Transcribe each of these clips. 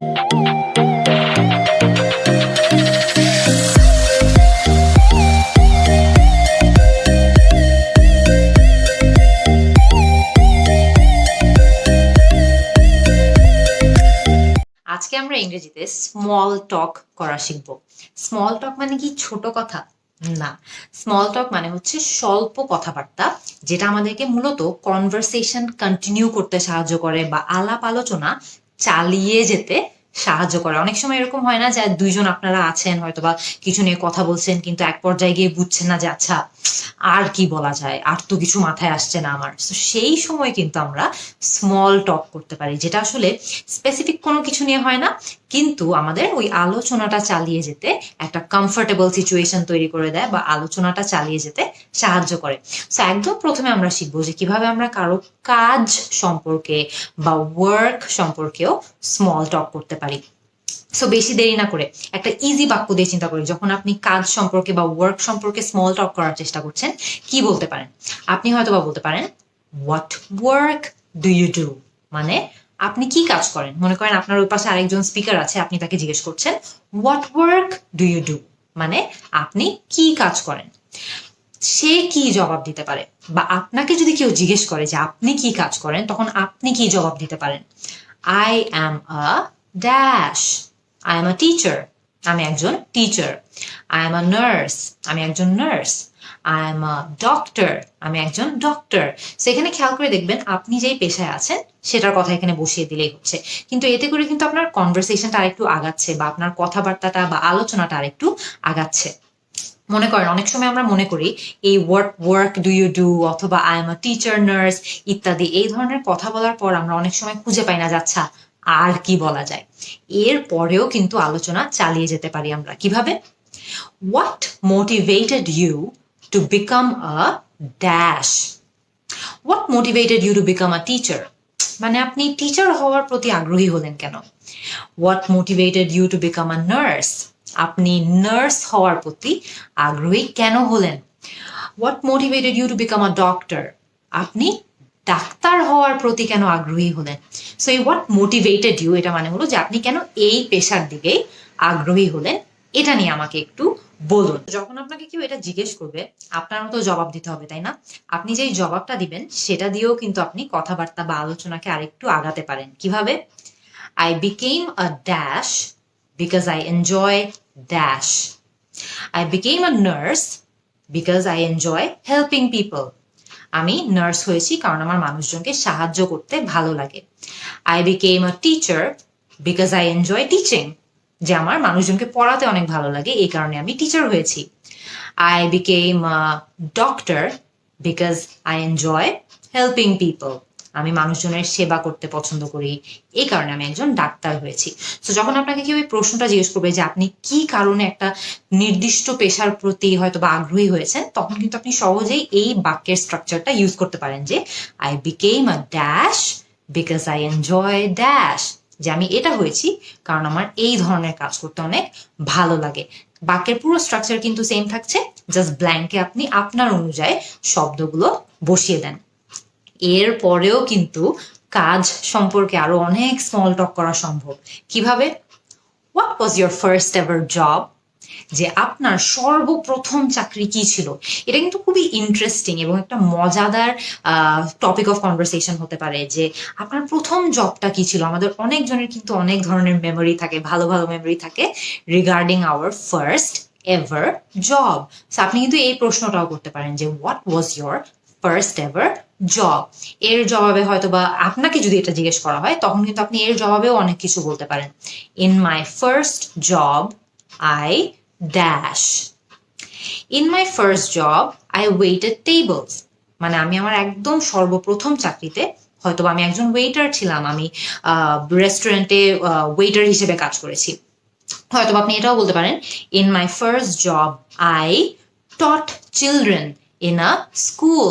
আজকে আমরা ইংরেজিতে স্মল টক করা শিখব। স্মল টক মানে কি ছোট কথা? না, স্মল টক মানে হচ্ছে স্বল্প কথাবার্তা, যেটা আমাদেরকে মূলত কনভারসেশন কন্টিনিউ করতে সাহায্য করে বা আলাপ আলোচনা চালিয়ে যেতে সাহায্য করে। অনেক সময় এরকম হয় না যে দুইজন আপনারা আছেন হয়তো বা কিছু নিয়ে কথা বলছেন, কিন্তু এক পর্যায়ে গিয়ে বুঝছেন না যে আচ্ছা আর কি বলা যায়, আর তো কিছু মাথায় আসছে না আমার। তো সেই সময় কিন্তু আমরা স্মল টক করতে পারি, যেটা আসলে স্পেসিফিক কোনো কিছু নিয়ে হয় না, কিন্তু আমাদের ওই আলোচনাটা চালিয়ে যেতে একটা কমফোর্টেবল সিচুয়েশন তৈরি করে দেয় বা আলোচনাটা চালিয়ে যেতে সাহায্য করে। তো একদম প্রথমে আমরা শিখবো যে কিভাবে আমরা কারো কাজ সম্পর্কে বা ওয়ার্ক সম্পর্কেও স্মল টক করতে পারি। সো বেশি দেরি না করে একটা ইজি বাক্য দিয়ে চিন্তা করি, যখন আপনি কাজ সম্পর্কে বা ওয়ার্ক সম্পর্কে স্মল টক করার চেষ্টা করছেন, কি বলতে পারেন? আপনি হয়তো বা বলতে পারেন what work do you do, মানে আপনি কি কাজ করেন। মনে করেন আপনার ওই পাশে আরেকজন স্পিকার আছে, আপনি তাকে জিজ্ঞেস করছেন what work do you do, মানে আপনি কি কাজ করেন। সে কি জবাব দিতে পারে? বা আপনাকে যদি কেউ জিজ্ঞেস করে যে আপনি কি কাজ করেন, তখন আপনি কি জবাব দিতে পারেন? I am a dash, I am a teacher, আমি একজন teacher. I am a nurse, আমি একজন nurse. I am a doctor, আমি একজন ডক্টর। সো এখানে খেয়াল করে দেখবেন আপনি যেই পেশায় আছেন সেটার কথা এখানে বসিয়ে দিলেই হচ্ছে, কিন্তু এতে করে কিন্তু আপনার কনভারসেশনটা আরেকটু আগাচ্ছে বা আপনার কথাবার্তাটা বা আলোচনাটা আরেকটু আগাচ্ছে। মনে করেন অনেক সময় আমরা মনে করি এই what work do you do অথবা I am a teacher, nurse ইত্যাদি এই ধরনের কথা বলার পর আমরা অনেক সময় খুঁজে পাই না যাচ্ছা আর কি বলা যায়। এর পরেও কিন্তু আলোচনা চালিয়ে যেতে পারি আমরা। কিভাবে? What motivated you to become a dash, what motivated you to become a teacher, মানে আপনি টিচার হওয়ার প্রতি আগ্রহী হলেন কেন? What motivated you to become a nurse, আপনি নার্স হওয়ার প্রতি আগ্রহী কেন হলেন? What motivated you to become a doctor, আপনি ডাক্তার হওয়ার প্রতি কেন আগ্রহী হলেন? সো এই হোয়াট মোটিভেটেড ইউ, এটা মানে হলো যে আপনি কেন এই পেশার দিকে আগ্রহী হলেন, এটা নিয়ে আমাকে একটু বলুন। যখন আপনাকে কেউ এটা জিজ্ঞেস করবে, আপনার মতো জবাব দিতে হবে, তাই না? আপনি যেই জবাবটা দিবেন সেটা দিয়েও কিন্তু আপনি কথাবার্তা বা আলোচনাকে আরেকটু আগাতে পারেন। কিভাবে? I became a dash because I enjoy dash. I became a nurse because I enjoy helping people. আমি নার্স হয়েছি কারণ আমার মানুষজনকে সাহায্য করতে ভালো লাগে। I became a teacher because I enjoy teaching. যে আমার মানুষজনকে পড়াতে অনেক ভালো লাগে, এই কারণে আমি টিচার হয়েছি। I became a doctor because I enjoy helping people. আমি মানুষজনের সেবা করতে পছন্দ করি, এই কারণে আমি একজন ডাক্তার হয়েছি। তো যখন আপনাকে কেউ এই প্রশ্নটা জিজ্ঞেস করবে যে আপনি কি কারণে একটা নির্দিষ্ট পেশার প্রতি হয়তো বা আগ্রহী হয়েছেন, তখন কিন্তু আপনি সহজেই এই বাক্যের স্ট্রাকচারটা ইউজ করতে পারেন যে I became a dash because I enjoy dash, যে আমি এটা হয়েছি কারণ আমার এই ধরনের কাজ করতে অনেক ভালো লাগে। বাক্যের পুরো স্ট্রাকচার কিন্তু সেম থাকছে, জাস্ট ব্ল্যাঙ্কে আপনি আপনার অনুযায়ী শব্দগুলো বসিয়ে দেন। এর পরেও কিন্তু কাজ সম্পর্কে আরো অনেক স্মল টক করা সম্ভব। কিভাবে? What was your first ever job, যে আপনার সর্বপ্রথম চাকরি কি ছিল। এটা কিন্তু খুবই ইন্টারেস্টিং এবং একটা মজাদার টপিক অফ কনভারসেশন হতে পারে যে আপনার প্রথম জবটা কি ছিল। আমাদের অনেকজনের কিন্তু অনেক ধরনের মেমোরি থাকে, ভালো ভালো মেমোরি থাকে regarding our first ever job. আপনি কিন্তু এই প্রশ্নটাও করতে পারেন যে what was your first ever job. এর জবাবে হয়তো বা আপনাকে যদি এটা জিজ্ঞেস করা হয়, তখন কিন্তু আপনি এর জবাবেও অনেক কিছু বলতে পারেন। In my first job I dash, in my first job I waited tables, মানে আমি আমার একদম সর্বপ্রথম চাকরিতে হয়তো আমি একজন ওয়েটার ছিলাম, আমি রেস্টুরেন্টে ওয়েটার হিসেবে কাজ করেছি। হয়তো আপনি এটাও বলতে পারেন in my first job I taught children in a school,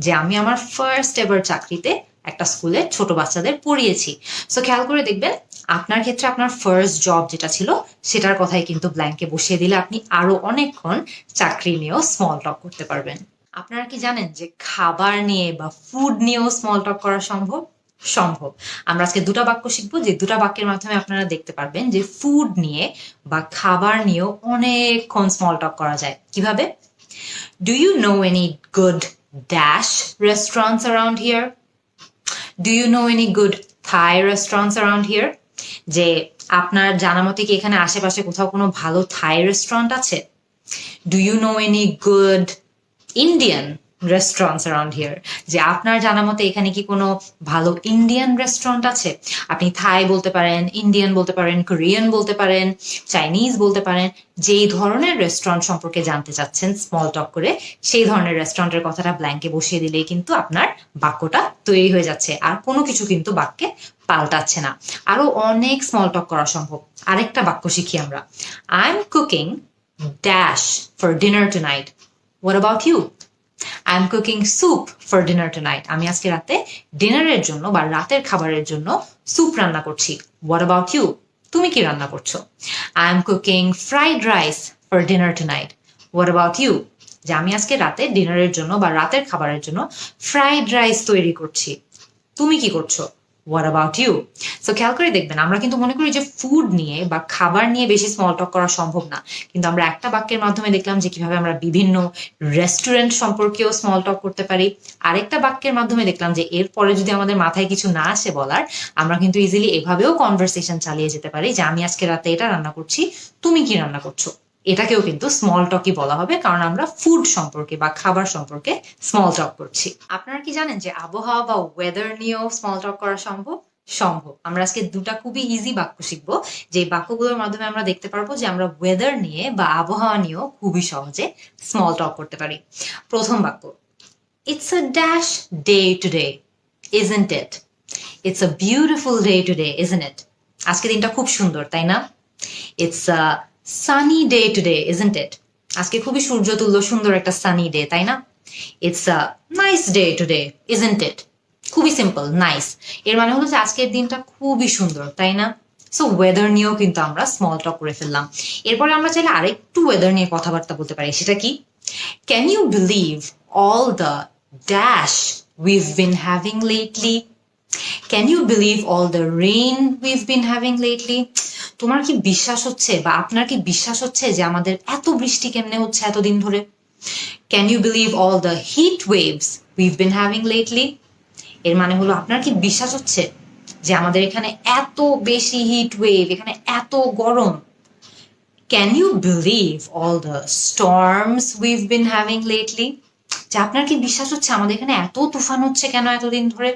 যে আমি আমার ফার্স্ট এভার চাকরিতে একটা স্কুলে ছোট বাচ্চাদের পড়িয়েছি। সো খেয়াল করে দেখবেন আপনার ক্ষেত্রে আপনার ফার্স্ট জব যেটা ছিল সেটার কথাই কিন্তু ব্ল্যাঙ্কে বসিয়ে দিলে আপনি আরো অনেকক্ষণ চাকরি নিয়েও স্মল টক করতে পারবেন। আপনারা কি জানেন যে খাবার নিয়ে বা ফুড নিয়েও স্মল টক করা সম্ভব? সম্ভব। আমরা আজকে দুটা বাক্য শিখবো, যে দুটা বাক্যের মাধ্যমে আপনারা দেখতে পারবেন যে ফুড নিয়ে বা খাবার নিয়েও অনেকক্ষণ স্মল টক করা যায়। কিভাবে? Do you know any good dash restaurants around here? Do you know any good Thai restaurants around here? যে আপনার জানা মতে কি এখানে আশেপাশে কোথাও কোনো ভালো থাই রেস্টুরেন্ট আছে? Do you know any good Indian restaurants around here? যে আপনার জানা মতে এখানে কি কোনো ভালো ইন্ডিয়ান রেস্টুরেন্ট আছে? আপনি থাই বলতে পারেন, ইন্ডিয়ান বলতে পারেন, কোরিয়ান বলতে পারেন, চাইনিজ বলতে পারেন। যেই ধরনের রেস্টুরেন্ট সম্পর্কে জানতে চাচ্ছেন স্মল টক করে, সেই ধরনের রেস্টুরেন্টের কথাটা ব্ল্যাঙ্কে বসিয়ে দিলেই কিন্তু আপনার বাক্যটা তৈরি হয়ে যাচ্ছে, আর কোনো কিছু কিন্তু বাক্যে পাল্টাচ্ছে না। আরো অনেক স্মল টক করা সম্ভব। আরেকটা বাক্য শিখি আমরা। I am cooking dash for dinner tonight. What about you? I'm cooking soup for dinner tonight. আমি আজকে রাতে ডিনারের জন্য বা রাতের খাবারের জন্য স্যুপ রান্না করছি। What about you? তুমি কি রান্না করছো? I'm cooking fried rice for dinner tonight. What about you? যে আমি আজকে রাতে ডিনারের জন্য বা রাতের খাবারের জন্য ফ্রাইড রাইস তৈরি করছি। তুমি কি করছো? What about you? সো খেয়াল করে দেখবেন, আমরা কিন্তু মনে করি যে ফুড নিয়ে বা খাবার নিয়ে বেশি স্মল টক করা সম্ভব না, কিন্তু আমরা একটা বাক্যের মাধ্যমে দেখলাম যে কিভাবে আমরা বিভিন্ন রেস্টুরেন্ট সম্পর্কেও স্মল টক করতে পারি। আরেকটা বাক্যের মাধ্যমে দেখলাম যে এরপরে যদি আমাদের মাথায় কিছু না আসে বলার, আমরা কিন্তু ইজিলি এভাবেও কনভারসেশন চালিয়ে যেতে পারি যে আমি আজকে রাতে এটা রান্না করছি, তুমি কি রান্না করছো? এটাকেও কিন্তু স্মল টকই বলা হবে, কারণ আমরা ফুড সম্পর্কে বা খাবার সম্পর্কে স্মল টক করছি। আপনারা কি জানেন যে আবহাওয়া বা ওয়েদার নিয়েও স্মল টক করা সম্ভব? সম্ভব। আমরা আজকে দুটা খুবই ইজি বাক্য শিখবো, যে বাক্যগুলোর মাধ্যমে আমরা দেখতে পারবো যে আমরা ওয়েদার নিয়ে বা আবহাওয়া নিয়েও খুবই সহজে স্মল টক করতে পারি। প্রথম বাক্য, it's a dash day today, isn't it? It's a beautiful day today, isn't ইট? আজকে দিনটা খুব সুন্দর, তাই না? It's a sunny day today, isn't ইট? আজকে খুবই সূর্যতুল্য সুন্দর একটা সানি ডে, তাই না? It's a nice day today, isn't ইট? খুবই সিম্পল, নাইস। এর মানে হলো যে আজকের দিনটা খুবই সুন্দর, তাই না? সো ওয়েদার নিয়েও কিন্তু আমরা স্মল টক করে ফেললাম। এরপরে আমরা চাইলে আরেকটু ওয়েদার নিয়ে কথাবার্তা বলতে পারি। সেটা কি? Can you believe all the dash we've been having lately? Can you believe all the rain we've been having lately? তোমার কি বিশ্বাস হচ্ছে বা আপনার কি বিশ্বাস হচ্ছে যে আমাদের এত বৃষ্টি কেমনে হচ্ছে এতদিন ধরে? Can you believe all the heat waves we've been having lately? এর মানে হলো আপনার কি বিশ্বাস হচ্ছে যে আমাদের এখানে এত বেশি হিট ওয়েভ, এখানে এত গরম? Can you believe all the storms we've been having lately? যে আপনার কি বিশ্বাস হচ্ছে আমাদের এখানে এত তুফান হচ্ছে কেন এতদিন ধরে?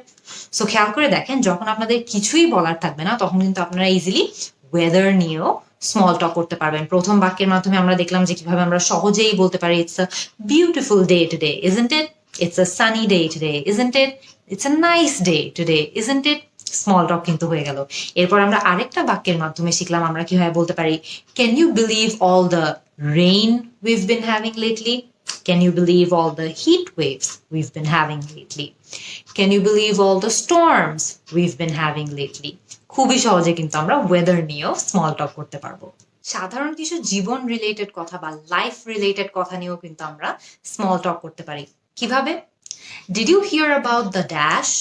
সো খেয়াল করে দেখেন, যখন আপনাদের কিছুই বলার থাকবে না, তখন কিন্তু আপনারা ইজিলি ওয়েদার নিয়েও স্মল টক করতে পারবেন। প্রথম বাক্যের মাধ্যমে আমরা দেখলাম যে কিভাবে আমরা সহজেই বলতে পারি it's a beautiful day today, isn't it? It's a sunny day today, isn't it? It's a nice day today, isn't it? Small talk কিন্তু হয়ে গেল। এরপর আমরা আরেকটা বাক্যের মাধ্যমে শিখলাম আমরা কিভাবে বলতে পারি can you believe all the rain we've been having lately? Can you believe all the heat waves we've been having lately? Can you believe all the storms we've been having lately? খুবই সহজে কিন্তু আমরা weather নিয়েও small টক করতে পারবো। সাধারণ কিছু জীবন related কথা বা লাইফ রিলেটেড কথা নিয়েও কিন্তু আমরা স্মল টক করতে পারি। কিভাবে? Did you hear about the dash?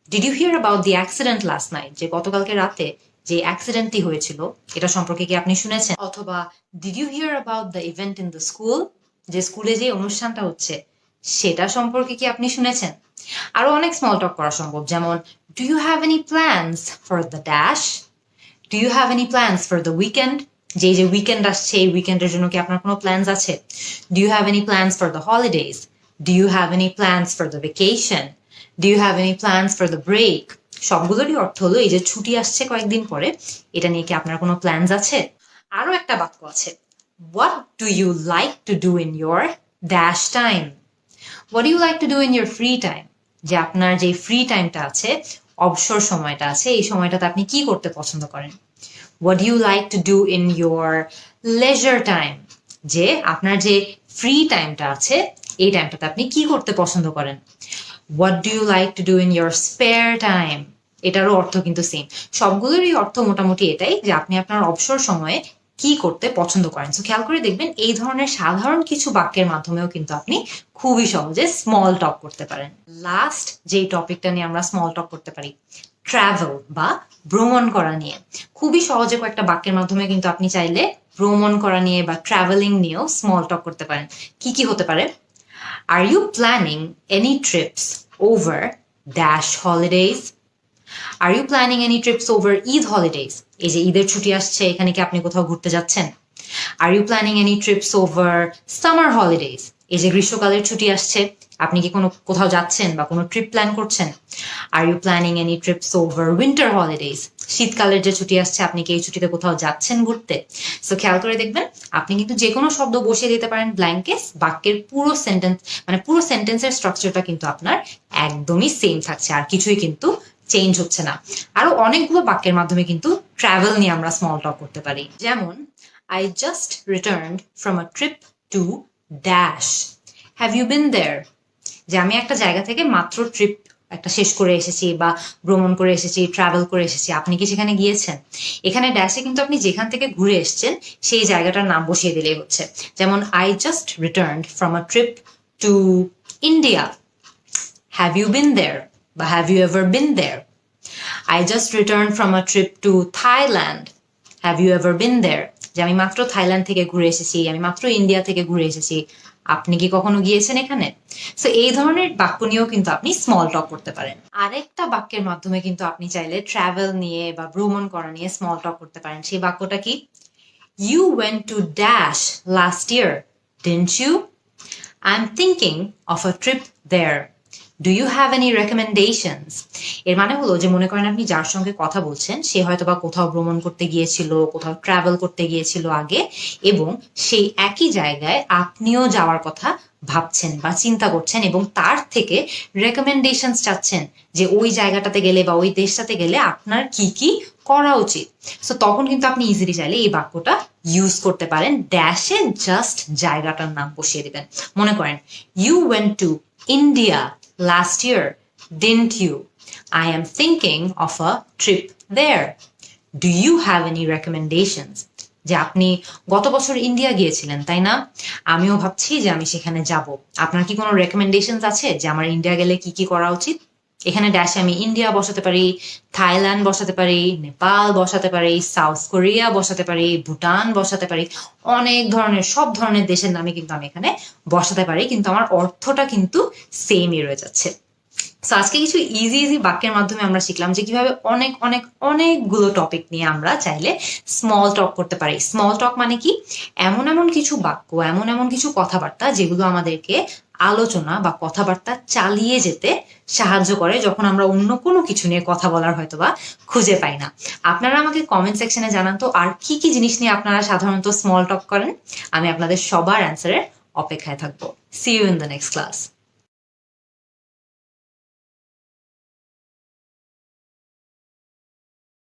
Did you hear about the accident last night? যে গতকালকে রাতে যে অ্যাক্সিডেন্টটি হয়েছিল, এটা সম্পর্কে কি আপনি শুনেছেন? অথবা Did you hear about the event in the school? যে স্কুলে যে অনুষ্ঠানটা হচ্ছে সেটা সম্পর্কে কি আপনি শুনেছেন? আরো অনেক স্মল টক করা সম্ভব, যেমন do you have any plans for the dash? Do you have any plans for the weekend? যে উইকেন্ড আসছে, এই উইকেন্ডের জন্য কি আপনার কোনো প্ল্যানস আছে? Do you have any plans for the holidays? Do you have any plans for the vacation? Do you have any plans for the break? সবগুলোরই অর্থ হলো এই যে ছুটি আসছে কয়েকদিন পরে, এটা নিয়ে কি আপনার কোনো প্ল্যানস আছে? আরো একটা বাক্য আছে, what do you like to do in your dash time? What do you like to do in your free time? যে আপনার যে ফ্রি টাইমটা আছে, অবসর সময়টা আছে, এই সময়টাতে আপনি কি করতে পছন্দ করেন? What do you like to do in your leisure time? যে আপনার যে ফ্রি টাইমটা আছে, এই টাইমটাতে আপনি কি করতে পছন্দ করেন? What do you like to do in your spare time? এটারও অর্থ কিন্তু সেম। সবগুলোরই অর্থ মোটামুটি এটাই যে আপনি আপনার অবসর সময়ে কি করতে পছন্দ করেন। সো খেয়াল করে দেখবেন এই ধরনের সাধারণ কিছু বাক্যের মাধ্যমেও কিন্তু আপনি খুবই সহজে স্মল টক করতে পারেন। লাস্ট যেই টপিকটা নিয়ে আমরা স্মল টক করতে পারি, ট্রাভেল বা ভ্রমণ করা নিয়ে। খুবই সহজে কয়েকটা বাক্যের মাধ্যমে কিন্তু আপনি চাইলে ভ্রমণ করা নিয়ে বা ট্রাভেলিং নিয়েও স্মল টক করতে পারেন। কি কি হতে পারে? Are you planning any trips over dash holidays? Are you planning any trips over Eid holidays? এই যে ঈদের ছুটি আসছে, এখানে কি আপনি কোথাও ঘুরতে যাচ্ছেন? Are you planning any trips over summer holidays? এই যে গ্রীষ্মকালের ছুটি আসছে, আপনি কি কোথাও যাচ্ছেন বা কোনো ট্রিপ প্ল্যান করছেন? Are you planning any trips over winter holidays? শীতকালের যে ছুটি আসছে, আপনি কি এই ছুটিতে কোথাও যাচ্ছেন ঘুরতে? সো খেয়াল করে দেখবেন আপনি কিন্তু যে কোনো শব্দ বসিয়ে দিতে পারেন ব্ল্যাঙ্কে, বাক্যের পুরো সেন্টেন্স মানে পুরো সেন্টেন্সের স্ট্রাকচারটা কিন্তু আপনার একদমই সেম থাকছে, আর কিছুই কিন্তু চেঞ্জ হচ্ছে না। আরো অনেকগুলো বাক্যের মাধ্যমে কিন্তু ট্রাভেল নিয়ে আমরা স্মল টক করতে পারি। যেমন I just returned from a trip to dash. Have you been there? যে আমি একটা জায়গা থেকে মাত্র ট্রিপ একটা শেষ করে এসেছি বা ভ্রমণ করে এসেছি, ট্রাভেল করে এসেছি, আপনি কি সেখানে গিয়েছেন? এখানে ড্যাশে কিন্তু আপনি যেখান থেকে ঘুরে এসেছেন সেই জায়গাটার নাম বসিয়ে দিলেই হচ্ছে। যেমন I just returned from a trip to India. Have you been there? বা have you ever been there? I just returned from a trip to Thailand. Have you ever been there? যে আমি মাত্র থাইল্যান্ড থেকে ঘুরে এসেছি, আমি মাত্র India থেকে ঘুরে এসেছি, আপনি কি কখনো গিয়েছেন এখানে? সো এই ধরনের বাক্য নিয়েও কিন্তু আপনি স্মল টক করতে পারেন। আরেকটা বাক্যের মাধ্যমে কিন্তু আপনি চাইলে ট্রাভেল নিয়ে বা ভ্রমণ করা নিয়ে স্মল টক করতে পারেন। সেই বাক্যটা কি? You went to dash last year, didn't you? I'm thinking of a trip there. Do you have any recommendations? এর মানে হলো যে মনে করেন আপনি যার সঙ্গে কথা বলছেন সে হয়তো বা কোথাও ভ্রমণ করতে গিয়েছিল, কোথাও ট্রাভেল করতে গিয়েছিল আগে, এবং সেই একই জায়গায় আপনিও যাওয়ার কথা ভাবছেন বা চিন্তা করছেন এবং তার থেকে রেকমেন্ডেশনস চাচ্ছেন যে ওই জায়গাটাতে গেলে বা ওই দেশটাতে গেলে আপনার কি কি করা উচিত। সো তখন কিন্তু আপনি ইজিলি চাইলে এই বাক্যটা ইউজ করতে পারেন, ড্যাশে জাস্ট জায়গাটার নাম বসিয়ে দিবেন। মনে করেন you went to India last year, didn't you? I am thinking of a trip there. Do you have any recommendations? যে আপনি গত বছর ইন্ডিয়া গিয়েছিলেন তাই না? আমিও ভাবছি যে আমি সেখানে যাব। আপনার কি কোনো রেকমেন্ডেশনস আছে যে আমার ইন্ডিয়া গেলে কি কি করা উচিত? এখানে ড্যাশে আমি ইন্ডিয়া বসাতে পারি, থাইল্যান্ড বসাতে পারি, নেপাল বসাতে পারি, সাউথ কোরিয়া বসাতে পারি, ভুটান বসাতে পারি, অনেক ধরনের সব ধরনের দেশের নামে কিন্তু আমি এখানে বসাতে পারি, কিন্তু আমার অর্থটা কিন্তু সেমই রয়ে যাচ্ছে। সো আজকে কিছু ইজি ইজি বাক্যের মাধ্যমে আমরা শিখলাম যে কিভাবে অনেক অনেক অনেকগুলো টপিক নিয়ে আমরা চাইলে স্মল টক করতে পারি। স্মল টক মানে কি? এমন এমন কিছু বাক্য, এমন এমন কিছু কথাবার্তা যেগুলো আমাদেরকে আলোচনা বা কথাবার্তা চালিয়ে যেতে সাহায্য করে যখন আমরা অন্য কোনো কিছু নিয়ে কথা বলার হয়তো বা খুঁজে পাই না। আপনারা আমাকে কমেন্ট সেকশনে জানান তো আর কি কি জিনিস নিয়ে আপনারা সাধারণত স্মল টক করেন। আমি আপনাদের সবার অ্যান্সারের অপেক্ষায় থাকবো। See you in the next class.